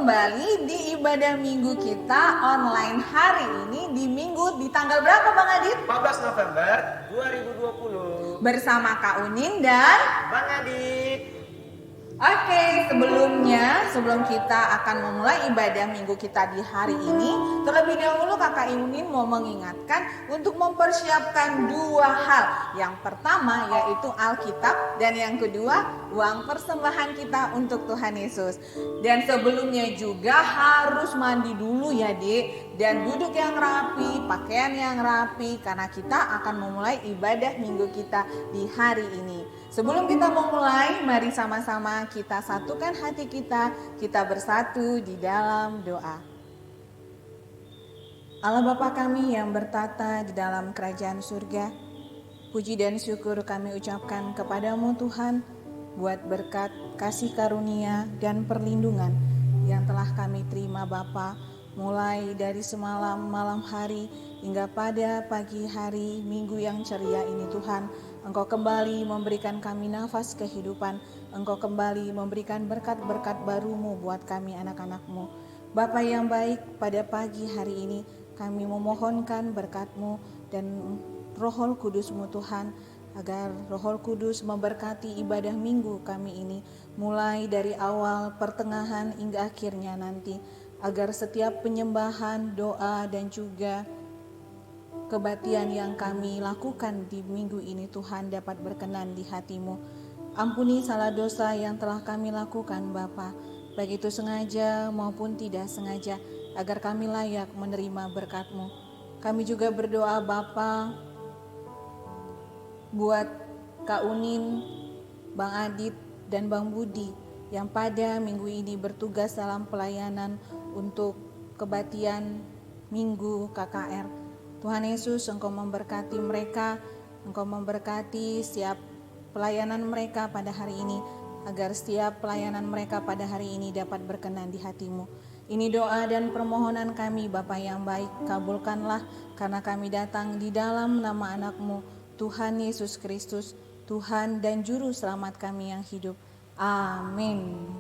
kembali di ibadah minggu kita online hari ini di minggu di tanggal berapa Bang Adit? 14 November 2020 Bersama Kak Unin dan Bang Adit. Oke, sebelum kita akan memulai ibadah minggu kita di hari ini, terlebih dahulu Kakak Unin mau mengingatkan untuk mempersiapkan dua hal. Yang pertama yaitu Alkitab dan yang kedua uang persembahan kita untuk Tuhan Yesus. Dan sebelumnya juga harus mandi dulu ya Dek, dan duduk yang rapi, pakaian yang rapi karena kita akan memulai ibadah minggu kita di hari ini. Sebelum kita memulai, mari sama-sama kita satukan hati kita bersatu di dalam doa. Allah Bapa kami yang bertata di dalam kerajaan surga, puji dan syukur kami ucapkan kepadamu Tuhan, buat berkat, kasih karunia, dan perlindungan yang telah kami terima Bapa, mulai dari semalam malam hari hingga pada pagi hari minggu yang ceria ini Tuhan. Engkau kembali memberikan kami nafas kehidupan. Engkau kembali memberikan berkat-berkat baru-Mu buat kami anak-anak-Mu. Bapa yang baik, pada pagi hari ini kami memohonkan berkat-Mu dan Roh Kudus-Mu Tuhan, agar Roh Kudus memberkati ibadah minggu kami ini, mulai dari awal, pertengahan, hingga akhirnya nanti, agar setiap penyembahan, doa, dan juga kebaktian yang kami lakukan di minggu ini Tuhan dapat berkenan di hati-Mu. Ampuni salah dosa yang telah kami lakukan Bapa, baik itu sengaja maupun tidak sengaja, agar kami layak menerima berkat-Mu. Kami juga berdoa Bapa buat Kak Unin, Bang Adit, dan Bang Budi yang pada minggu ini bertugas dalam pelayanan untuk kebaktian Minggu KKR. Tuhan Yesus, Engkau memberkati mereka, Engkau memberkati setiap pelayanan mereka pada hari ini, agar setiap pelayanan mereka pada hari ini dapat berkenan di hati-Mu. Ini doa dan permohonan kami Bapa yang baik, kabulkanlah karena kami datang di dalam nama anak-Mu, Tuhan Yesus Kristus, Tuhan dan Juru Selamat kami yang hidup. Amin.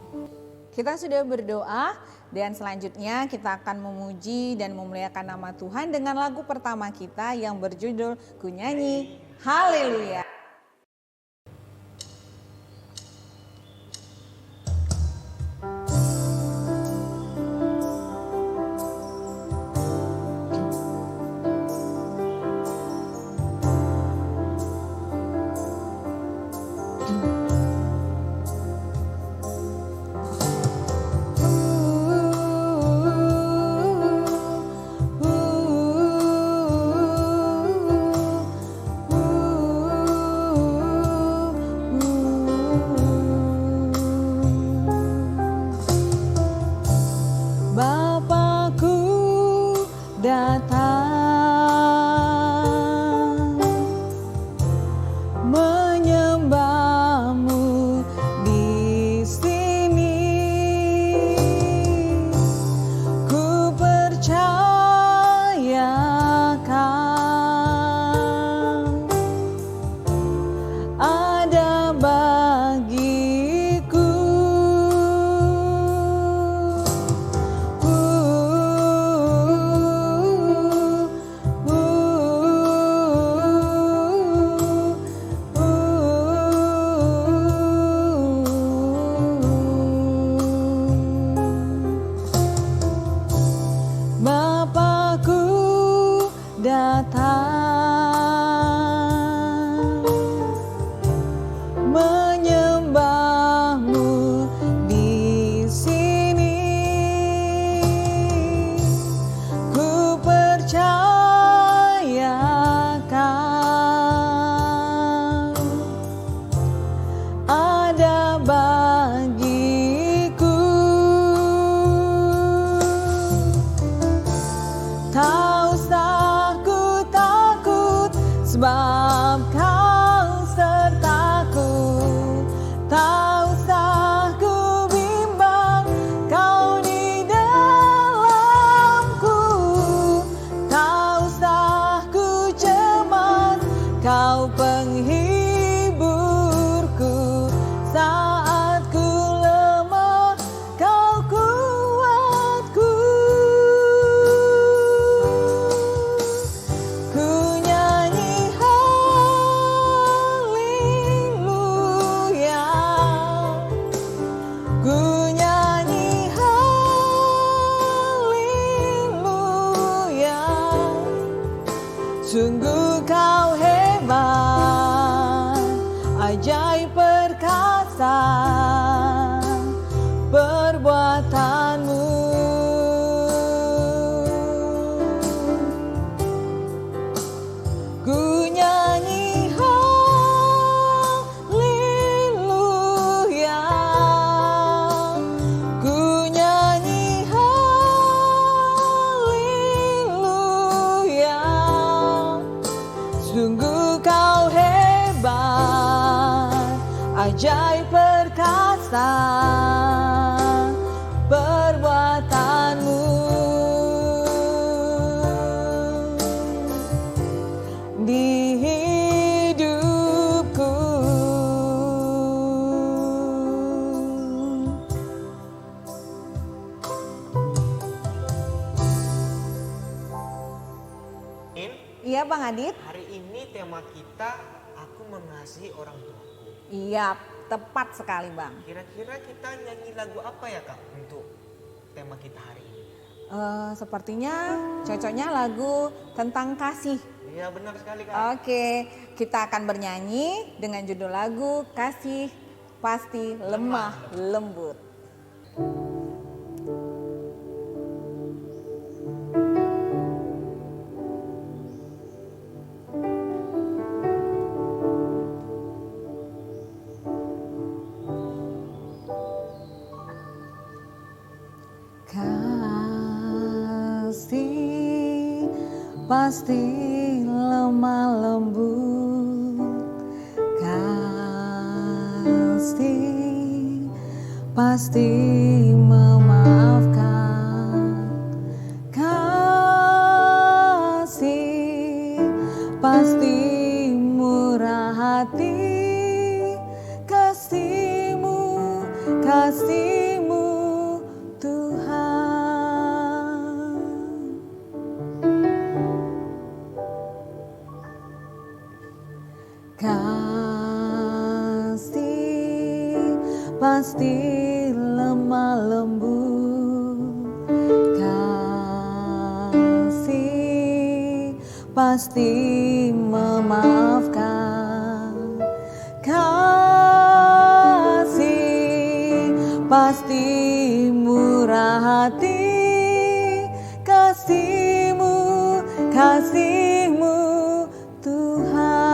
Kita sudah berdoa dan selanjutnya kita akan memuji dan memuliakan nama Tuhan dengan lagu pertama kita yang berjudul Ku Nyanyi Haleluya. Saat ku lemah, Kau kuat. Sungguh kau hebat, ajaib perkasa perbuatanmu. Ku nyanyi haleluya, ku nyanyi haleluya. Sungguh kau hebat, ajaib perkasa perbuatanmu. Di hidupku, Iya Bang Adit. Hari ini tema kita aku mengasihi orang tuaku. Iya, tepat sekali Bang. Kira-kira kita nyanyi lagu apa ya Kak untuk tema kita hari ini? Sepertinya cocoknya lagu tentang kasih. Iya benar sekali Kak. Oke, kita akan bernyanyi dengan judul lagu Kasih Pasti Lemah Lembut. Kasih pasti lemah lembut, kasih pasti memaafkan, kasih pasti murah hati, kasih-Mu, kasih-Mu Tuhan. Kasih pasti lemah lembut, kasih pasti memaafkan, kasih pasti murah hati, kasih-Mu, kasih-Mu Tuhan.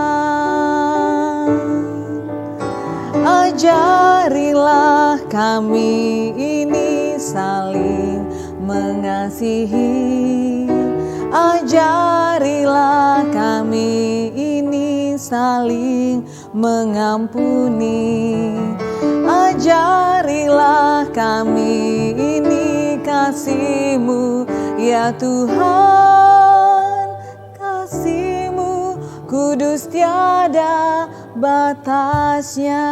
Ajarilah kami ini saling mengasihi, ajarilah kami ini saling mengampuni, ajarilah kami ini kasih-Mu ya Tuhan, kasih-Mu kudus tiada batasnya.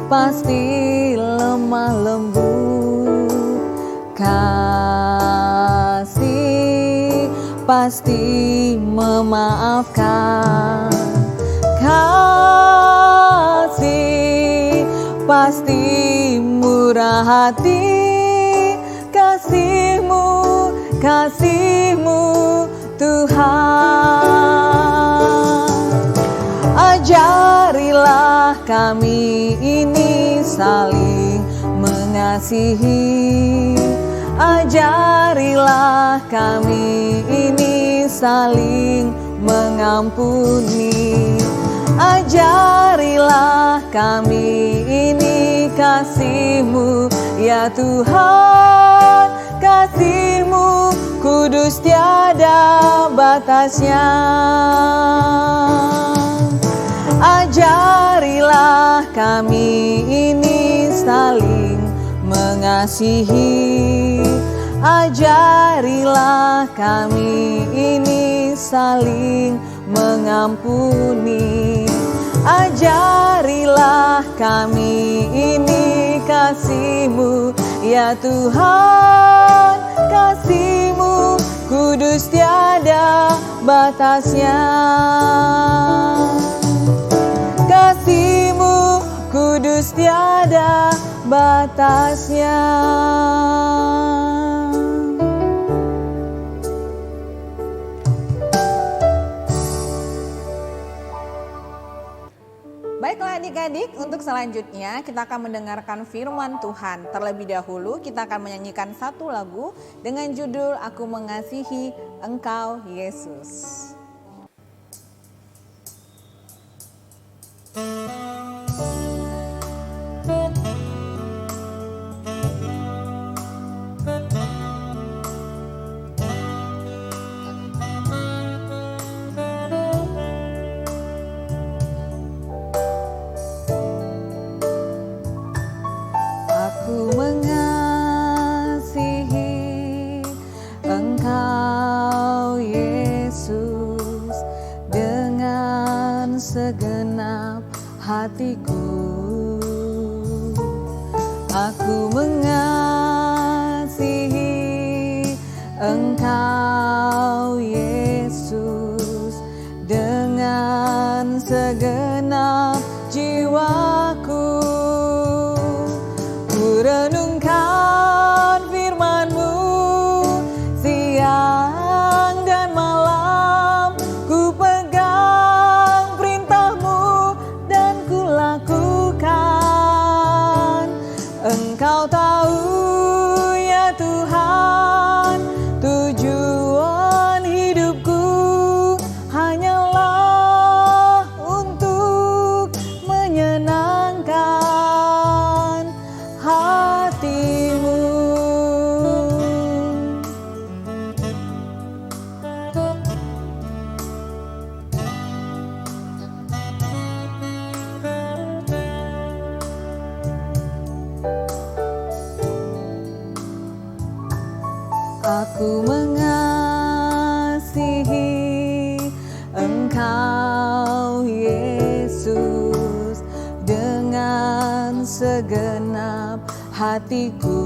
Pasti lemah lembut, kasih pasti memaafkan, kasih pasti murah hati, kasih-Mu, kasih-Mu Tuhan. Ajarilah kami ini saling mengasihi, ajarilah kami ini saling mengampuni, ajarilah kami ini kasih-Mu ya Tuhan, kasih-Mu kudus tiada batasnya. Ajarilah kami ini saling mengasihi, ajarilah kami ini saling mengampuni. Ajarilah kami ini kasih-Mu, ya Tuhan, kasih-Mu kudus tiada batasnya. Kasih-Mu kudus tiada batasnya. Baiklah adik-adik, untuk selanjutnya kita akan mendengarkan firman Tuhan. Terlebih dahulu kita akan menyanyikan satu lagu dengan judul Aku Mengasihi Engkau Yesus. Aku mengasihi Engkau Yesus dengan segenap hatiku. Aku mengasihi Engkau Yesus dengan segenap jiwaku. Renungkan firman-Mu siang dan malam, ku pegang perintah-Mu dan ku lakukan. Engkau tahu ya Tuhan, tujuan hidupku hanyalah untuk menyenangkan hati-Mu. Aku mengasihi Engkau Yesus dengan segenap hatiku.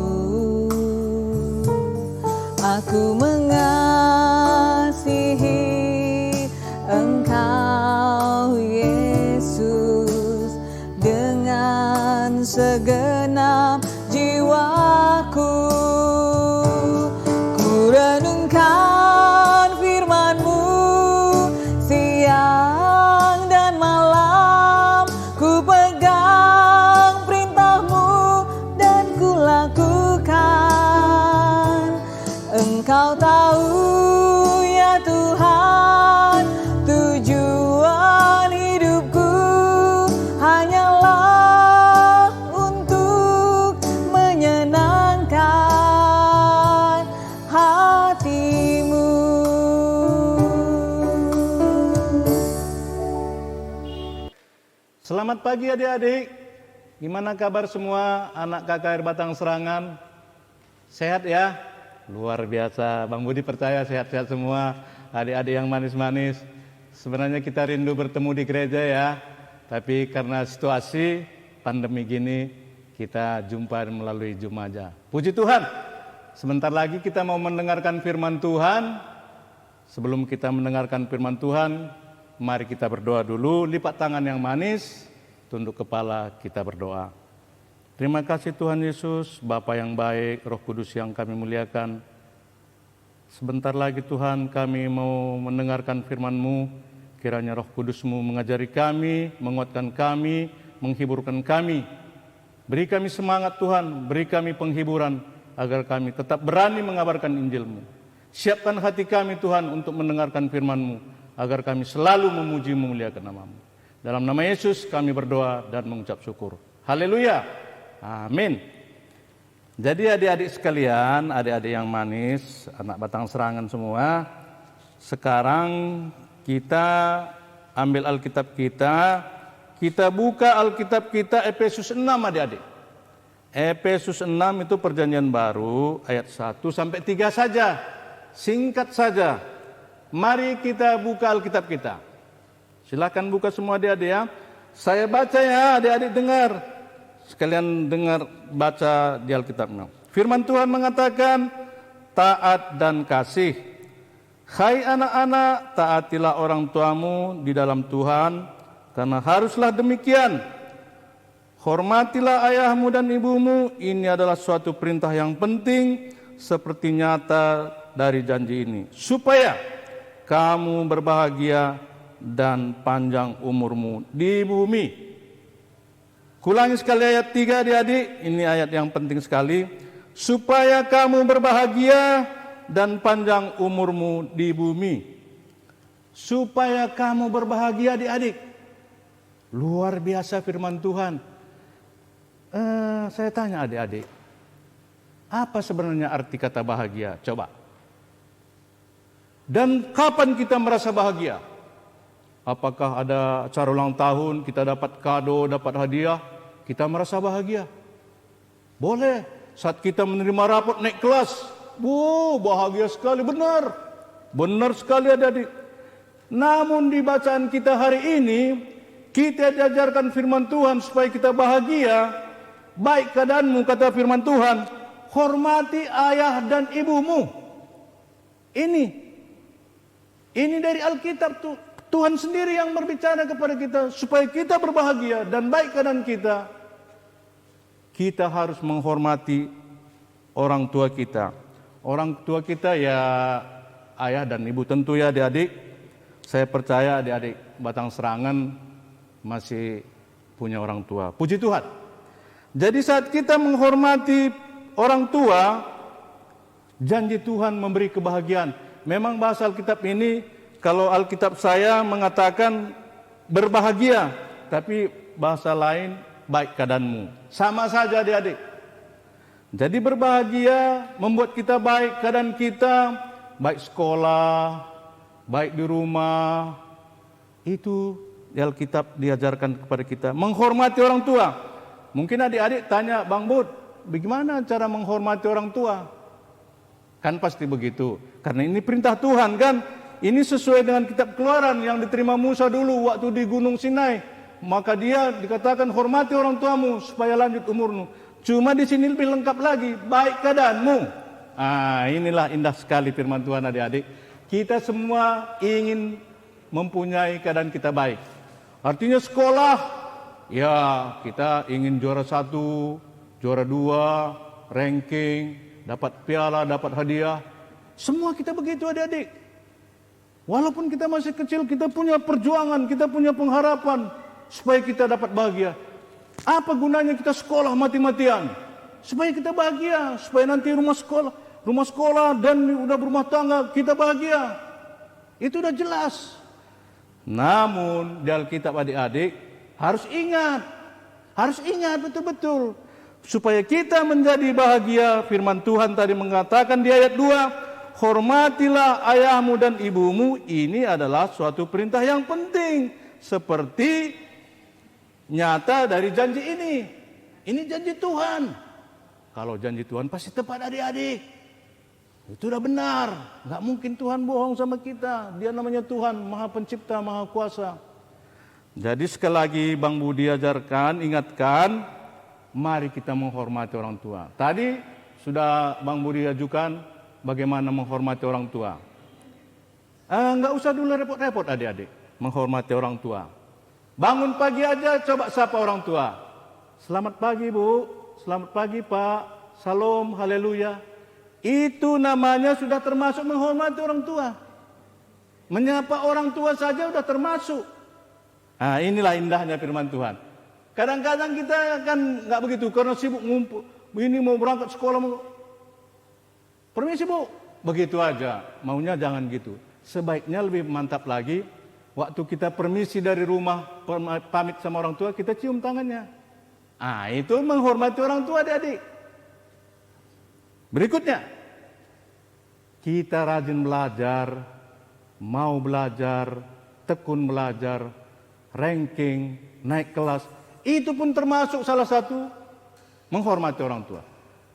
Aku mengasihi Engkau Yesus dengan segenap jiwaku. Ku renungkan firman-Mu siang dan malam, ku pegang perintah-Mu dan ku lakukan. Engkau tahu ya Tuhan, tujuan hidupku hanyalah untuk menyenangkan hati-Mu. Selamat pagi adik-adik. Gimana kabar semua anak KKR Batang Serangan? Sehat ya? Luar biasa. Bang Budi percaya sehat-sehat semua. Adik-adik yang manis-manis. Sebenarnya kita rindu bertemu di gereja ya. Tapi karena situasi pandemi gini, kita jumpa melalui Zoom aja. Puji Tuhan. Sebentar lagi kita mau mendengarkan firman Tuhan. Sebelum kita mendengarkan firman Tuhan, mari kita berdoa dulu. Lipat tangan yang manis, tunduk kepala, kita berdoa. Terima kasih Tuhan Yesus, Bapa yang baik, Roh Kudus yang kami muliakan. Sebentar lagi Tuhan kami mau mendengarkan firman-Mu. Kiranya Roh Kudus-Mu mengajari kami, menguatkan kami, menghiburkan kami. Beri kami semangat Tuhan, beri kami penghiburan, agar kami tetap berani mengabarkan Injil-Mu. Siapkan hati kami Tuhan untuk mendengarkan firman-Mu, agar kami selalu memuji memuliakan nama-Mu. Dalam nama Yesus kami berdoa dan mengucap syukur. Haleluya. Amin. Jadi adik-adik sekalian, adik-adik yang manis, anak Batang Serangan semua, sekarang kita ambil Alkitab kita buka Alkitab kita Efesus 6 adik-adik. Efesus 6 itu perjanjian baru ayat 1 sampai 3 saja. Singkat saja. Mari kita buka Alkitab kita. Silakan buka semua adik-adik ya. Saya baca ya, adik-adik dengar. Sekalian dengar baca di Alkitabnya. Firman Tuhan mengatakan, taat dan kasih. Hai anak-anak, taatilah orang tuamu di dalam Tuhan, karena haruslah demikian. Hormatilah ayahmu dan ibumu, ini adalah suatu perintah yang penting, seperti nyata dari janji ini, supaya kamu berbahagia dan panjang umurmu di bumi. Kulangi sekali ayat 3 adik-adik, ini ayat yang penting sekali. Supaya kamu berbahagia dan panjang umurmu di bumi. Supaya kamu berbahagia adik-adik. Luar biasa firman Tuhan. Saya tanya adik-adik, apa sebenarnya arti kata bahagia? Coba. Dan kapan kita merasa bahagia? Apakah ada acara ulang tahun, kita dapat kado, dapat hadiah, kita merasa bahagia? Boleh. Saat kita menerima rapot naik kelas, bahagia sekali, benar. Benar sekali adik-adik. Namun di bacaan kita hari ini, kita diajarkan firman Tuhan supaya kita bahagia. Baik keadaanmu, kata firman Tuhan, hormati ayah dan ibumu. Ini dari Alkitab tuh. Tuhan sendiri yang berbicara kepada kita supaya kita berbahagia dan baik keadaan kita. Kita harus menghormati orang tua kita. Orang tua kita ya ayah dan ibu tentu ya adik-adik. Saya percaya adik-adik Batang Serangan masih punya orang tua. Puji Tuhan. Jadi saat kita menghormati orang tua, janji Tuhan memberi kebahagiaan. Memang bahasa Alkitab ini, kalau Alkitab saya mengatakan berbahagia, tapi bahasa lain baik keadaanmu. Sama saja adik-adik. Jadi berbahagia membuat kita baik keadaan kita, baik sekolah, baik di rumah. Itu di Alkitab diajarkan kepada kita. Menghormati orang tua. Mungkin adik-adik tanya, Bang Bud, bagaimana cara menghormati orang tua? Kan pasti begitu. Karena ini perintah Tuhan kan. Ini sesuai dengan kitab Keluaran yang diterima Musa dulu waktu di Gunung Sinai. Maka dia dikatakan hormati orang tuamu supaya lanjut umurmu. Cuma di sini lebih lengkap lagi, baik keadaanmu. Inilah indah sekali firman Tuhan adik-adik. Kita semua ingin mempunyai keadaan kita baik. Artinya sekolah, ya kita ingin juara 1, juara 2, ranking, dapat piala, dapat hadiah. Semua kita begitu adik-adik. Walaupun kita masih kecil, kita punya perjuangan, kita punya pengharapan supaya kita dapat bahagia. Apa gunanya kita sekolah mati-matian? Supaya kita bahagia, supaya nanti rumah sekolah dan udah berumah tangga kita bahagia. Itu udah jelas. Namun di Alkitab adik-adik harus ingat betul-betul supaya kita menjadi bahagia. Firman Tuhan tadi mengatakan di ayat 2, hormatilah ayahmu dan ibumu. Ini adalah suatu perintah yang penting, seperti nyata dari janji ini. Ini janji Tuhan. Kalau janji Tuhan pasti tepat adik-adik. Itu udah benar. Gak mungkin Tuhan bohong sama kita. Dia namanya Tuhan, Maha Pencipta, Maha Kuasa. Jadi sekali lagi Bang Budi ajarkan, ingatkan, mari kita menghormati orang tua. Tadi sudah Bang Budi ajukan bagaimana menghormati orang tua. Nggak usah dulu repot-repot adik-adik menghormati orang tua. Bangun pagi aja coba sapa orang tua. Selamat pagi Bu, selamat pagi Pak, salam, haleluya. Itu namanya sudah termasuk menghormati orang tua. Menyapa orang tua saja sudah termasuk. Inilah indahnya firman Tuhan. Kadang-kadang kita kan nggak begitu karena sibuk ngumpul. Ini mau berangkat sekolah, permisi Bu, begitu aja. Maunya jangan gitu. Sebaiknya lebih mantap lagi. Waktu kita permisi dari rumah, pamit sama orang tua, kita cium tangannya. Itu menghormati orang tua adik-adik. Berikutnya, kita rajin belajar, mau belajar, tekun belajar, ranking, naik kelas. Itu pun termasuk salah satu menghormati orang tua.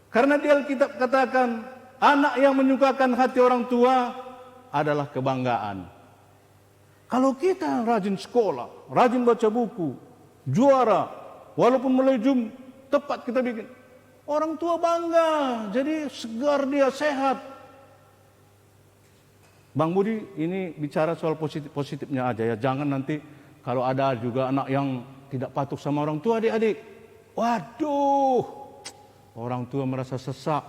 Karena di Alkitab katakan, anak yang menyukakan hati orang tua adalah kebanggaan. Kalau kita rajin sekolah, rajin baca buku, juara, walaupun mulai tepat kita bikin, orang tua bangga, jadi segar dia, sehat. Bang Budi ini bicara soal positifnya aja ya, jangan nanti kalau ada juga anak yang tidak patuh sama orang tua, adik-adik, waduh, orang tua merasa sesak,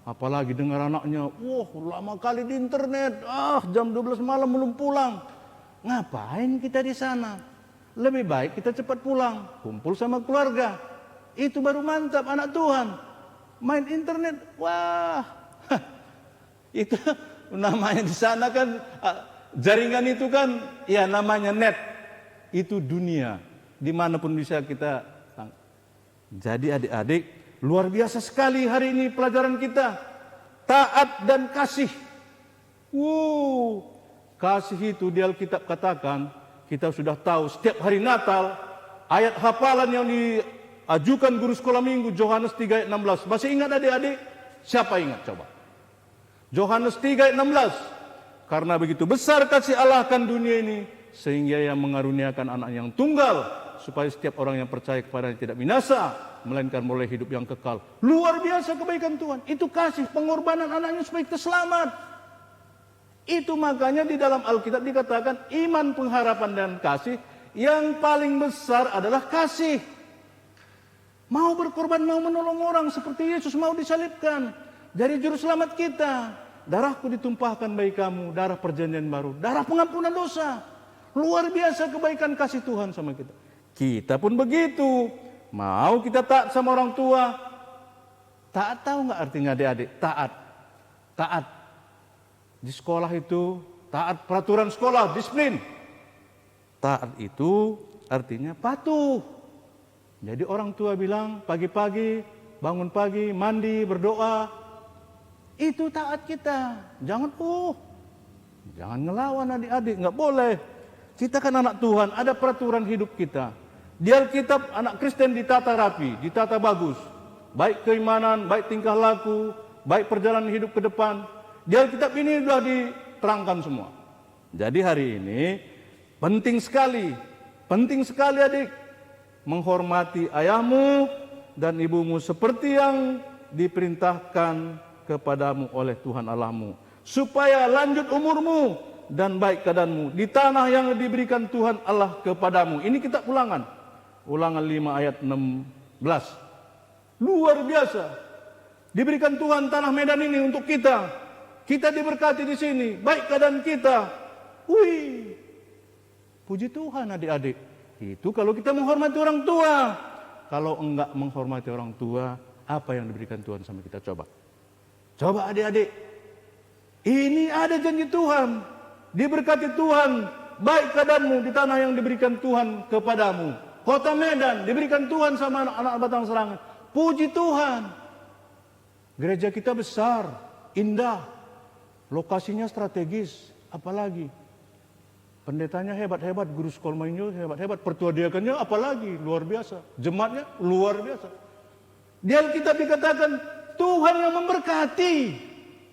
apalagi dengar anaknya, wah lama kali di internet, jam 12 malam belum pulang, ngapain kita di sana? Lebih baik kita cepat pulang, kumpul sama keluarga, itu baru mantap anak Tuhan. Main internet, wah, itu namanya di sana kan jaringan itu kan ya namanya net, itu dunia dimanapun bisa kita. Jadi adik-adik, luar biasa sekali hari ini pelajaran kita, taat dan kasih. Kasih itu di Alkitab katakan, kita sudah tahu setiap hari Natal ayat hafalan yang diajukan guru sekolah minggu Yohanes 3 ayat 16. Masih ingat adik-adik? Siapa ingat coba? Yohanes 3 ayat 16. Karena begitu besar kasih Allah akan dunia ini, sehingga Ia mengaruniakan anak yang tunggal, supaya setiap orang yang percaya kepadanya tidak binasa, melainkan boleh hidup yang kekal. Luar biasa kebaikan Tuhan. Itu kasih pengorbanan anaknya supaya kita selamat. Itu makanya di dalam Alkitab dikatakan iman, pengharapan dan kasih, yang paling besar adalah kasih. Mau berkorban, mau menolong orang seperti Yesus mau disalibkan. Jadi juru selamat kita. Darahku ditumpahkan bagi kamu, darah perjanjian baru, darah pengampunan dosa. Luar biasa kebaikan kasih Tuhan sama kita. Kita pun begitu. Mau kita taat sama orang tua. Taat tahu nggak artinya adik-adik? Taat. Taat. Di sekolah itu taat peraturan sekolah, disiplin. Taat itu artinya patuh. Jadi orang tua bilang pagi-pagi, bangun pagi, mandi, berdoa. Itu taat kita. Jangan ngelawan adik-adik, nggak boleh. Kita kan anak Tuhan, ada peraturan hidup kita. Di Alkitab anak Kristen ditata rapi, ditata bagus. Baik keimanan, baik tingkah laku, baik perjalanan hidup ke depan. Di Alkitab ini sudah diterangkan semua. Jadi hari ini penting sekali adik, menghormati ayahmu dan ibumu seperti yang diperintahkan kepadamu oleh Tuhan Allahmu, supaya lanjut umurmu dan baik keadaanmu di tanah yang diberikan Tuhan Allah kepadamu. Ini kita Ulangan 5 ayat 16. Luar biasa. Diberikan Tuhan tanah Medan ini untuk kita. Kita diberkati di sini, baik keadaan kita. Puji Tuhan adik-adik. Itu kalau kita menghormati orang tua. Kalau enggak menghormati orang tua, apa yang diberikan Tuhan sama kita? Coba adik-adik. Ini ada janji Tuhan. Diberkati Tuhan, baik keadaanmu di tanah yang diberikan Tuhan kepadamu. Kota Medan diberikan Tuhan sama anak-anak Batang Serangan. Puji Tuhan. Gereja kita besar, indah. Lokasinya strategis, apalagi. Pendetanya hebat-hebat, guru sekolah minggu hebat-hebat, pertua diakonnya apalagi luar biasa. Jemaatnya luar biasa. Di Alkitab dikatakan Tuhan yang memberkati.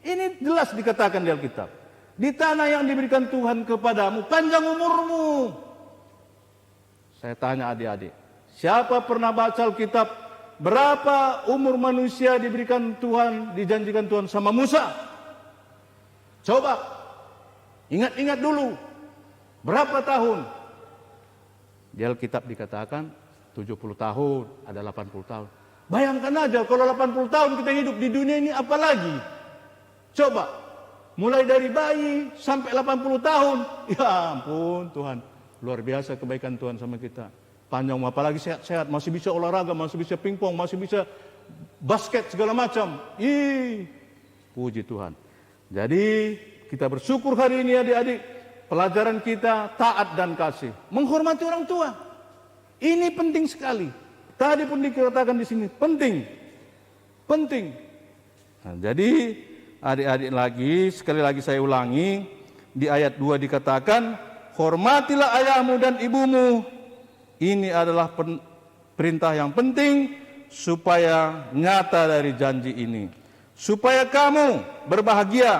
Ini jelas dikatakan di Alkitab. Di tanah yang diberikan Tuhan kepadamu, panjang umurmu. Saya tanya adik-adik, siapa pernah baca Alkitab? Berapa umur manusia diberikan Tuhan, dijanjikan Tuhan sama Musa? Coba, ingat-ingat dulu. Berapa tahun? Di Alkitab dikatakan 70 tahun, ada 80 tahun. Bayangkan aja kalau 80 tahun kita hidup di dunia ini, apalagi? Coba, mulai dari bayi sampai 80 tahun. Ya ampun Tuhan, luar biasa kebaikan Tuhan sama kita. Panjang, apalagi sehat-sehat, masih bisa olahraga, masih bisa pingpong, masih bisa basket segala macam. Puji Tuhan. Jadi kita bersyukur hari ini adik-adik. Pelajaran kita taat dan kasih, menghormati orang tua. Ini penting sekali. Tadi pun dikatakan di sini penting. Nah, jadi adik-adik lagi, sekali lagi saya ulangi, di ayat 2 dikatakan, hormatilah ayahmu dan ibumu. Ini adalah perintah yang penting supaya nyata dari janji ini. Supaya kamu berbahagia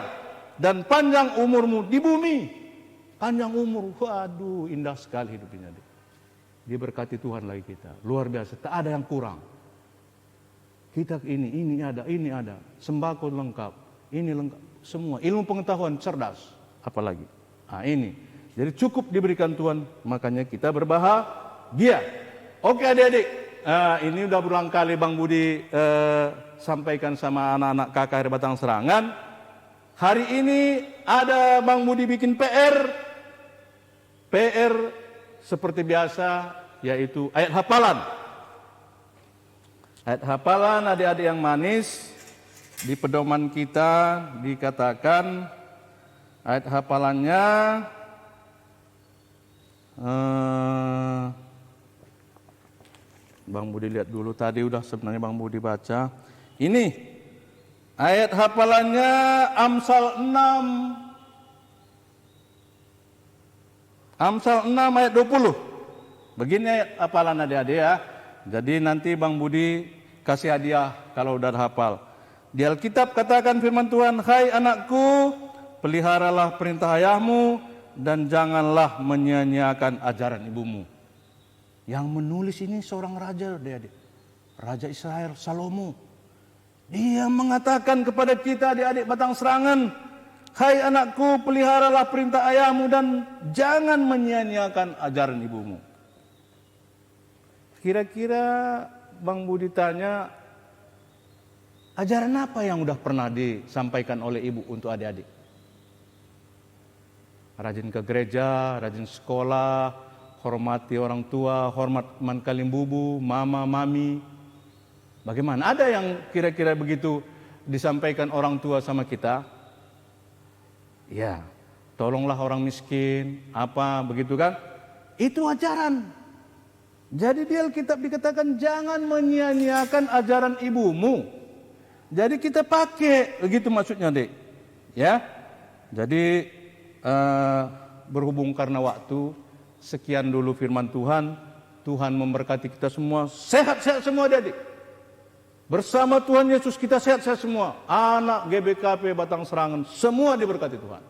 dan panjang umurmu di bumi. panjang umur. Waduh, indah sekali hidup ini, adik. Diberkati Tuhan lagi kita, luar biasa, tak ada yang kurang. Kita ini ada, sembako lengkap, ini lengkap, semua ilmu pengetahuan cerdas, apalagi. Nah ini, jadi cukup diberikan Tuhan, makanya kita berbahagia. Oke adik-adik, ini udah berulang kali Bang Budi sampaikan sama anak-anak KKR Batang Serangan. Hari ini ada Bang Budi bikin PR seperti biasa, yaitu ayat hafalan. Ayat hafalan adik-adik yang manis, di pedoman kita dikatakan ayat hafalannya Bang Budi lihat dulu, tadi udah sebenarnya Bang Budi baca. Ini ayat hafalannya Amsal 6 ayat 20. Begini ayat hafalan adik-adik ya. Jadi nanti Bang Budi kasih hadiah kalau udah hafal. Di Alkitab katakan firman Tuhan, "Hai anakku, peliharalah perintah ayahmu dan janganlah menyia-nyiakan ajaran ibumu." Yang menulis ini seorang raja, adik-adik. Raja Israel, Salomo. Dia mengatakan kepada kita adik-adik Batang Serangan, "Hai anakku, peliharalah perintah ayahmu dan jangan menyia-nyiakan ajaran ibumu." Kira-kira Bang Budi tanya, ajaran apa yang udah pernah disampaikan oleh ibu untuk adik-adik? Rajin ke gereja, rajin sekolah, hormati orang tua, hormat teman kalimbubu, mama, mami. Bagaimana? Ada yang kira-kira begitu disampaikan orang tua sama kita? Ya, tolonglah orang miskin, apa begitu kan? Itu ajaran. Jadi di Alkitab dikatakan jangan menyia-nyiakan ajaran ibumu. Jadi kita pakai, begitu maksudnya dek. Ya, jadi berhubung karena waktu, sekian dulu firman Tuhan. Tuhan memberkati kita semua, sehat-sehat semua adik. Bersama Tuhan Yesus kita sehat-sehat semua. Anak GBKP Batang Serangan, semua diberkati Tuhan.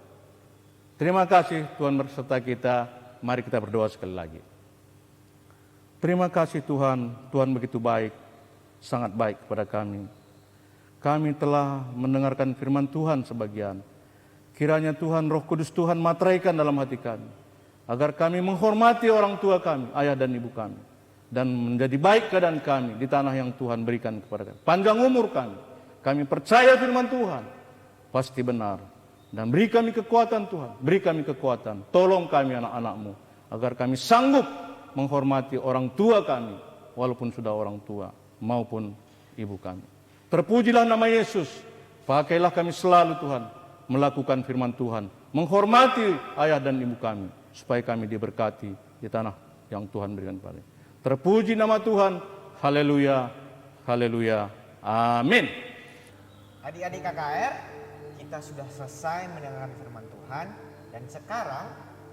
Terima kasih Tuhan berserta kita. Mari kita berdoa sekali lagi. Terima kasih Tuhan, Tuhan begitu baik, sangat baik kepada kami. Kami telah mendengarkan firman Tuhan sebagian. Kiranya Tuhan, Roh Kudus Tuhan materaikan dalam hati kami. Agar kami menghormati orang tua kami, ayah dan ibu kami. Dan menjadi baik keadaan kami di tanah yang Tuhan berikan kepada kami. Panjang umur kami. Kami percaya firman Tuhan, pasti benar. Dan beri kami kekuatan Tuhan, beri kami kekuatan. Tolong kami anak-anak-Mu, agar kami sanggup menghormati orang tua kami, walaupun sudah orang tua, maupun ibu kami. Terpujilah nama Yesus. Pakailah kami selalu Tuhan, melakukan firman Tuhan, menghormati ayah dan ibu kami, supaya kami diberkati di tanah yang Tuhan berikan kepada kami. Terpuji nama Tuhan. Haleluya, haleluya, amin. Adik-adik KKR, kita sudah selesai mendengarkan firman Tuhan dan sekarang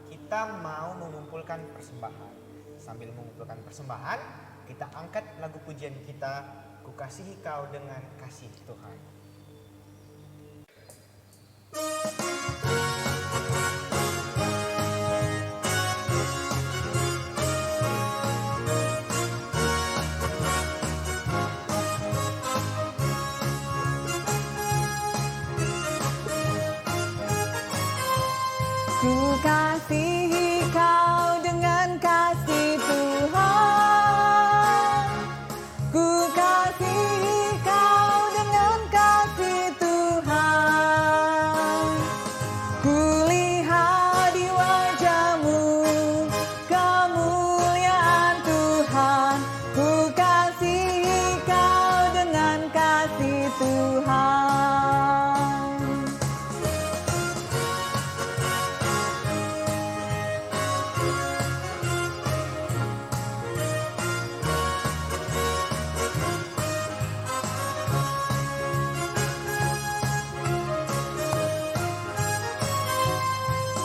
kita mau mengumpulkan persembahan. Sambil mengumpulkan persembahan, kita angkat lagu pujian kita, "Ku kasihi kau dengan kasih Tuhan." Ku kasihi kau dengan kasih Tuhan. Ku kasihi kau dengan kasih Tuhan. Ku lihat di wajahmu kemuliaan Tuhan. Ku kasihi kau dengan kasih Tuhan.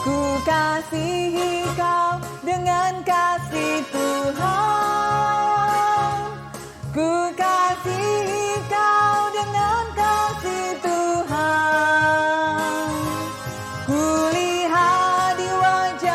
Ku kasihi kau dengan kasih Tuhan. Ku kasihi kau dengan kasih Tuhan. Ku lihat di wajah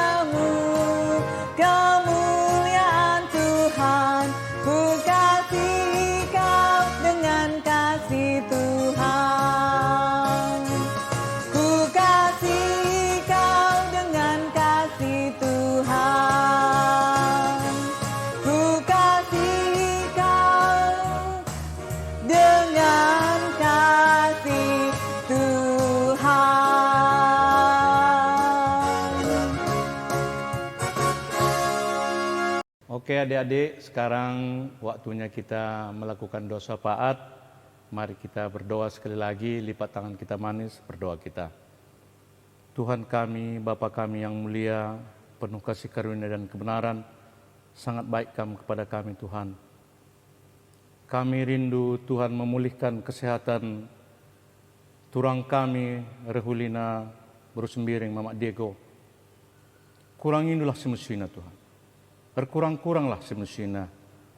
Oke adik-adik, sekarang waktunya kita melakukan doa syafaat. Mari kita berdoa sekali lagi, lipat tangan kita manis, berdoa kita. Tuhan kami, Bapa kami yang mulia, penuh kasih karunia dan kebenaran, sangat baik Kamu kepada kami Tuhan. Kami rindu Tuhan memulihkan kesehatan turang kami, Rehulina, Berusembiring, Mama Diego. Kurangilah semestinya Tuhan. Berkurang-kuranglah semestinya,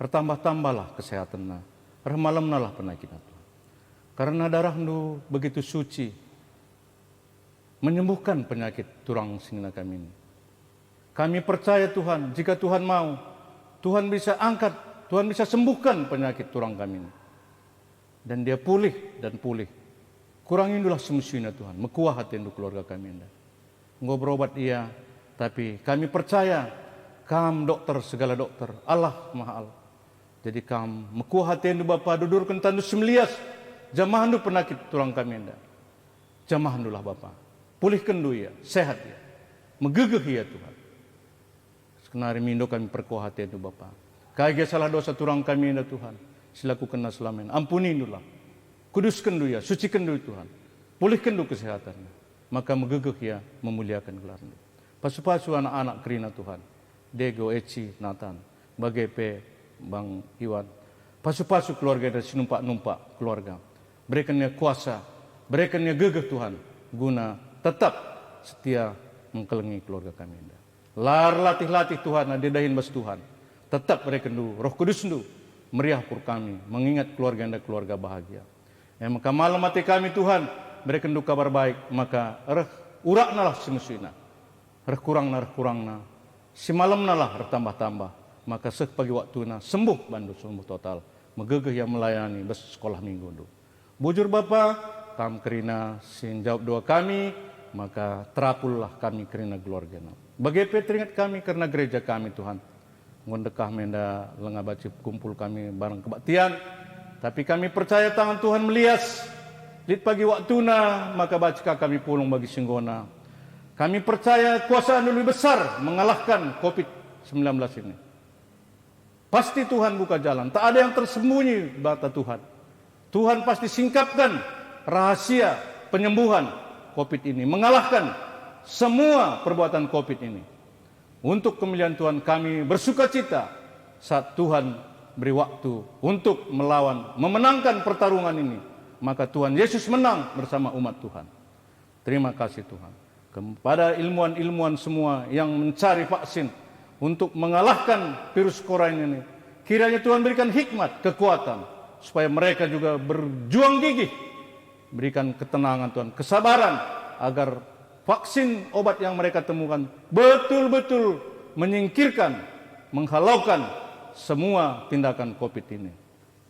bertambah-tambahlah kesehatannya, bermalamnalah penyakitnya Tuhan. Karena darah-Nu begitu suci, menyembuhkan penyakit turang singna kami ini. Kami percaya Tuhan, jika Tuhan mau, Tuhan bisa angkat, Tuhan bisa sembuhkan penyakit turang kami ini. Dan dia pulih dan pulih. Kurangilah semestinya Tuhan, mekuah hati keluarga kami ini. Engkau berobat iya, tapi kami percaya Kam dokter segala dokter, Allah Maha Allah. Jadi kam mekuah hati Bapa, dudurkan tandu semelias, jamahan penakit tulang kami anda. Jamahan lah Bapa, pulihkan ya, sehat ya, megegeh ya Tuhan. Sekenari mindo kami perkuah hati Bapa. Kaya salah dosa turang kami anda Tuhan, silaku kena selamin, ampuni lah. Kuduskan ya, sucikan Tuhan, pulihkan kesehatannya. Maka megegeh ya, memuliakan gelar-Mu. Pasu-pasu anak-anak kerina Tuhan. Dego, Eci, Nathan, Bagepe, Bang Iwan. Pasu-pasu keluarga dan sinumpak-numpak keluarga. Berikannya kuasa, berikannya gegeh Tuhan. Guna tetap setia mengkelengi keluarga kami. Lar latih-latih Tuhan, adedahin bas Tuhan. Tetap berikan dulu, Roh Kudus dulu. Meriah pur kami, mengingat keluarga anda keluarga bahagia. Maka malam hati kami Tuhan, berikan dulu kabar baik. Maka uraknalah semestinya. Kurangna. Si malam nalah bertambah-tambah, maka pagi waktuna sembuh bandu sembuh total, megegeh yang melayani bes sekolah minggu dulu. Bujur Bapa, kam kerina sin jawab doa kami, maka terapullah kami kerina keluarga. Bagi teringat kami karena gereja kami Tuhan, ngondekah menda lengah baci kumpul kami bareng kebaktian, tapi kami percaya tangan Tuhan melias, lit pagi waktuna, maka baca kami pulang bagi singgona. Kami percaya kuasa lebih besar mengalahkan COVID-19 ini. Pasti Tuhan buka jalan. Tak ada yang tersembunyi bata Tuhan. Tuhan pasti singkapkan rahasia penyembuhan COVID ini. Mengalahkan semua perbuatan COVID ini. Untuk kemuliaan Tuhan kami bersuka cita saat Tuhan beri waktu untuk melawan, memenangkan pertarungan ini. Maka Tuhan Yesus menang bersama umat Tuhan. Terima kasih Tuhan. Kepada ilmuwan-ilmuwan semua yang mencari vaksin untuk mengalahkan virus corona ini, kiranya Tuhan berikan hikmat, kekuatan, supaya mereka juga berjuang gigih, berikan ketenangan Tuhan, kesabaran, agar vaksin obat yang mereka temukan betul-betul menyingkirkan, menghalaukan semua tindakan COVID ini.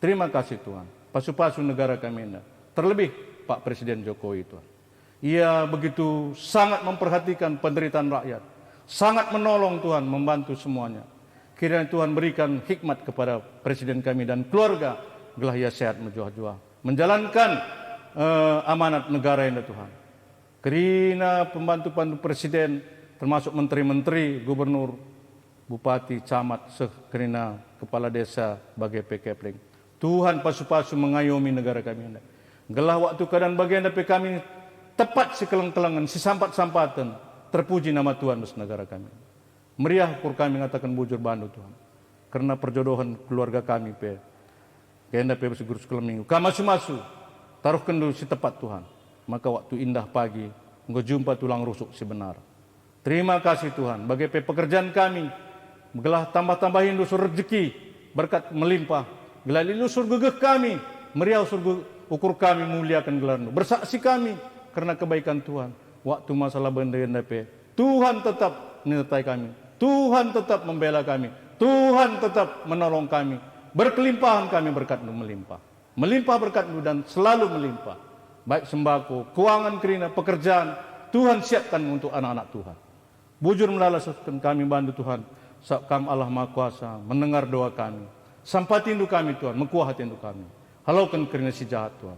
Terima kasih Tuhan, pasu-pasu negara kami ini, terlebih Pak Presiden Jokowi Tuhan. Ia begitu sangat memperhatikan penderitaan rakyat. Sangat menolong Tuhan, membantu semuanya. Kiranya Tuhan berikan hikmat kepada Presiden kami dan keluarga. Gelah ia sehat menjuah-juah. Menjalankan amanat negara ini Tuhan. Kerina pembantu-pembantu Presiden, termasuk menteri-menteri, gubernur, bupati, camat, kerina kepala desa, bagai Kepling. Tuhan pasu-pasu mengayomi negara kami ini. Gelah waktu keadaan bagian dari kami, tepat si keleng-kelengan, si sampat-sampatan, terpuji nama Tuhan bes negara kami. Meriah pur kami mengatakan bujur bandu Tuhan. Karena perjodohan keluarga kami kena bes guru sekolah minggu. Kamasu-masu, taruh kendu si tepat Tuhan. Maka waktu indah pagi, engkau jumpa tulang rusuk si benar. Terima kasih Tuhan, bagi pekerjaan kami, gelah tambah-tambahin lusur rezeki, berkat melimpah. Gelah lusur gegeh kami, meriah usur ukur kami muliakan gelar-Mu. Bersaksi kami, karena kebaikan Tuhan. Waktu masalah benda Tuhan tetap menyertai kami. Tuhan tetap membela kami. Tuhan tetap menolong kami. Berkelimpahan kami berkat-Mu melimpah. Melimpah berkat-Mu dan selalu melimpah. Baik sembako, keuangan kerina, pekerjaan. Tuhan siapkan untuk anak-anak Tuhan. Bujur melalaskan kami bantu Tuhan. Saat Allah Maha Kuasa mendengar doa kami. Sampatindu kami Tuhan, mekuah hatindu kami. Halaukan kerina si jahat Tuhan.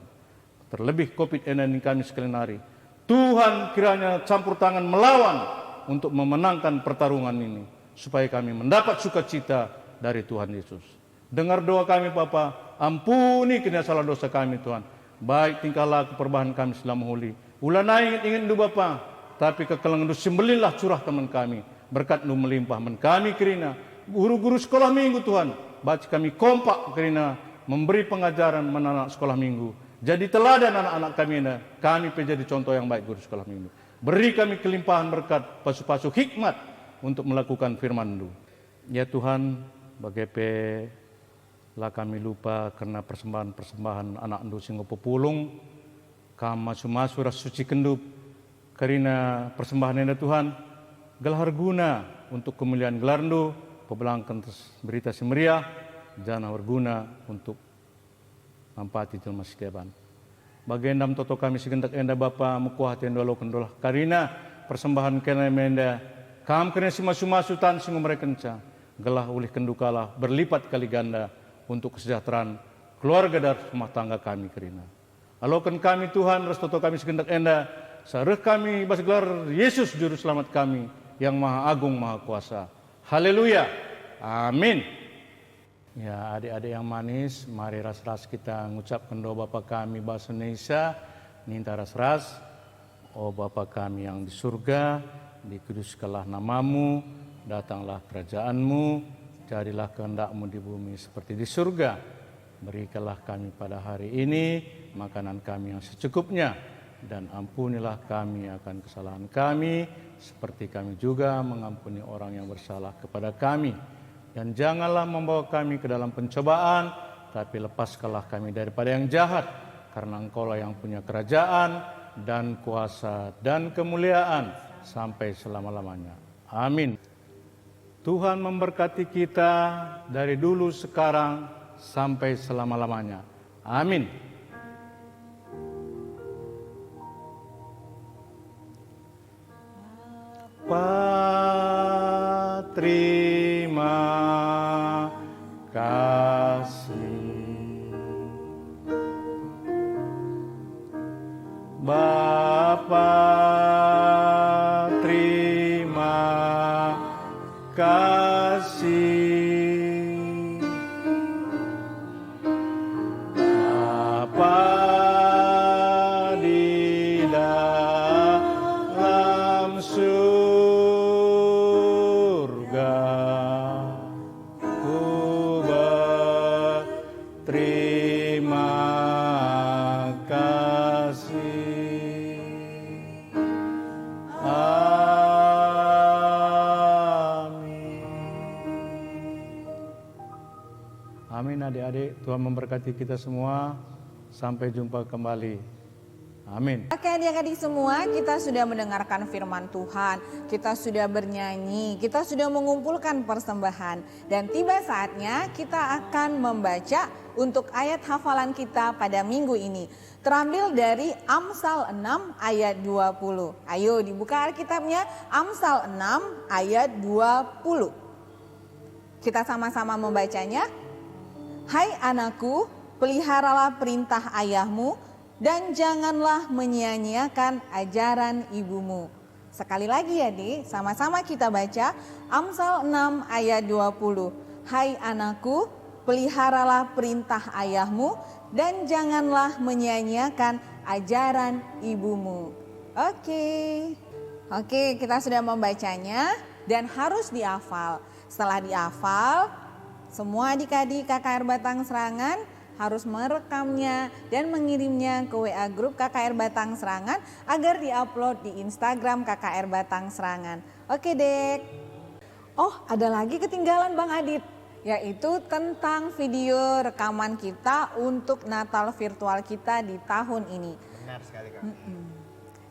Terlebih COVID-19 kami sekalian hari. Tuhan kiranya campur tangan melawan untuk memenangkan pertarungan ini. supaya kami mendapat sukacita dari Tuhan Yesus. Dengar doa kami Bapa, ampuni kiranya salah dosa kami Tuhan. Baik tingkah laku perubahan kami selama huli. Ulah ingin du Bapa, tapi kekelangan du sembelilah curah teman kami. Berkat du melimpah men kami kirina. Guru-guru sekolah minggu Tuhan, baca kami kompak kirina memberi pengajaran anak sekolah minggu. Jadi teladan anak-anak kami menjadi contoh yang baik guru sekolah minggu. Beri kami kelimpahan berkat, pasu-pasu hikmat untuk melakukan firman-Mu. Ya Tuhan, bagaimana lah kami lupa karena persembahan-persembahan anak Ndu sing pepulung, kam masu-masu ras suci kendup, karena persembahan Anda Tuhan, gelar guna untuk kemuliaan gelar Ndu, pebelangkan berita semeriah, jangan berguna untuk mampati jelma setiaban. Bagendam toto kami segendak enda Bapa mukuhati enda lo kendolah karina persembahan kena menda kam kena simasu-masu tan singu mereka kenca gelah ulih kendukalah berlipat kali ganda untuk kesejahteraan keluarga dan rumah tangga kami karina. Alokan kami Tuhan res toto kami segendak enda sareh kami basgelar Yesus juru selamat kami yang maha agung maha kuasa. Haleluya. Amin. Ya adik-adik yang manis, mari ras-ras kita mengucapkan doa Bapa kami bahasa Indonesia. Minta ras-ras, oh Bapa kami yang di surga, dikuduskanlah namamu, datanglah kerajaanmu, jadilah kehendak-Mu di bumi seperti di surga. Berikanlah kami pada hari ini makanan kami yang secukupnya, dan ampunilah kami akan kesalahan kami, seperti kami juga mengampuni orang yang bersalah kepada kami. Dan janganlah membawa kami ke dalam pencobaan, tapi lepaskanlah kami daripada yang jahat, karena Engkaulah yang punya kerajaan dan kuasa dan kemuliaan sampai selama-lamanya. Amin. Tuhan memberkati kita dari dulu, sekarang, sampai selama-lamanya. Amin. Terima kasih Bapa, terima kasih Bapa di dalam surga. Amin adik-adik, Tuhan memberkati kita semua. Sampai jumpa kembali. Amin. Oke adik-adik semua, kita sudah mendengarkan firman Tuhan, kita sudah bernyanyi, kita sudah mengumpulkan persembahan. Dan tiba saatnya kita akan membaca untuk ayat hafalan kita pada minggu ini. Terambil dari Amsal 6 ayat 20. Ayo dibuka Alkitabnya, Amsal 6 ayat 20. Kita sama-sama membacanya. Hai anakku, peliharalah perintah ayahmu dan janganlah menyia-nyiakan ajaran ibumu. Sekali lagi ya Dik, sama-sama kita baca Amsal 6 ayat 20. Hai anakku, peliharalah perintah ayahmu dan janganlah menyia-nyiakan ajaran ibumu. Oke, kita sudah membacanya dan harus dihafal. Setelah dihafal, semua adik-adik KKR Batang Serangan harus merekamnya dan mengirimnya ke WA grup KKR Batang Serangan agar diupload di Instagram KKR Batang Serangan. Oke Dek. Oh ada lagi ketinggalan Bang Adit, yaitu tentang video rekaman kita untuk Natal virtual kita di tahun ini. Benar sekali Kak.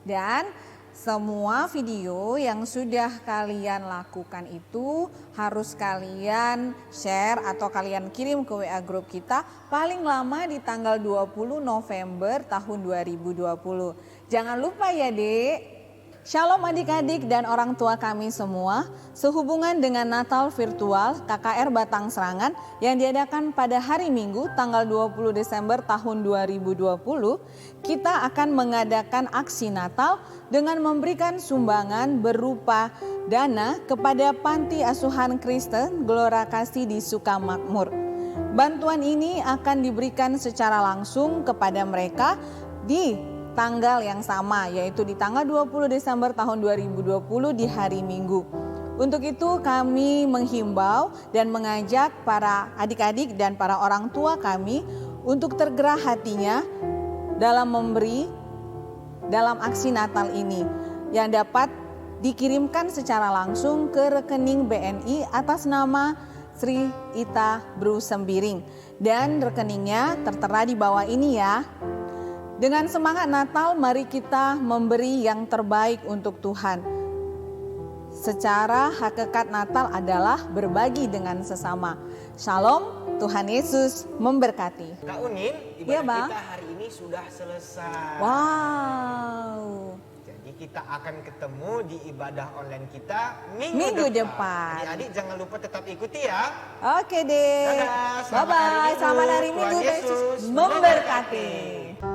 Dan semua video yang sudah kalian lakukan itu harus kalian share atau kalian kirim ke WA grup kita paling lama di tanggal 20 November tahun 2020. Jangan lupa ya Dek. Shalom adik-adik dan orang tua kami semua. Sehubungan dengan Natal virtual KKR Batang Serangan yang diadakan pada hari Minggu tanggal 20 Desember tahun 2020, kita akan mengadakan aksi Natal dengan memberikan sumbangan berupa dana kepada Panti Asuhan Kristen Gelora Kasih di Sukamakmur. Bantuan ini akan diberikan secara langsung kepada mereka di tanggal yang sama, yaitu di tanggal 20 Desember tahun 2020 di hari Minggu. Untuk itu kami menghimbau dan mengajak para adik-adik dan para orang tua kami untuk tergerak hatinya dalam memberi dalam aksi Natal ini yang dapat dikirimkan secara langsung ke rekening BNI atas nama Sri Ita Bru Sembiring, dan rekeningnya tertera di bawah ini ya. Dengan semangat Natal, mari kita memberi yang terbaik untuk Tuhan. Secara hakikat Natal adalah berbagi dengan sesama. Shalom, Tuhan Yesus memberkati. Kak Unin, Iya, ibadah Bang. kita hari ini sudah selesai. Wow. Jadi kita akan ketemu di ibadah online kita Minggu depan. Adik-adik jangan lupa tetap ikuti ya. Oke deh. Dadah, selamat Bye-bye. hari Minggu. Selamat hari Minggu. Tuhan Tuhan Yesus Yesus memberkati.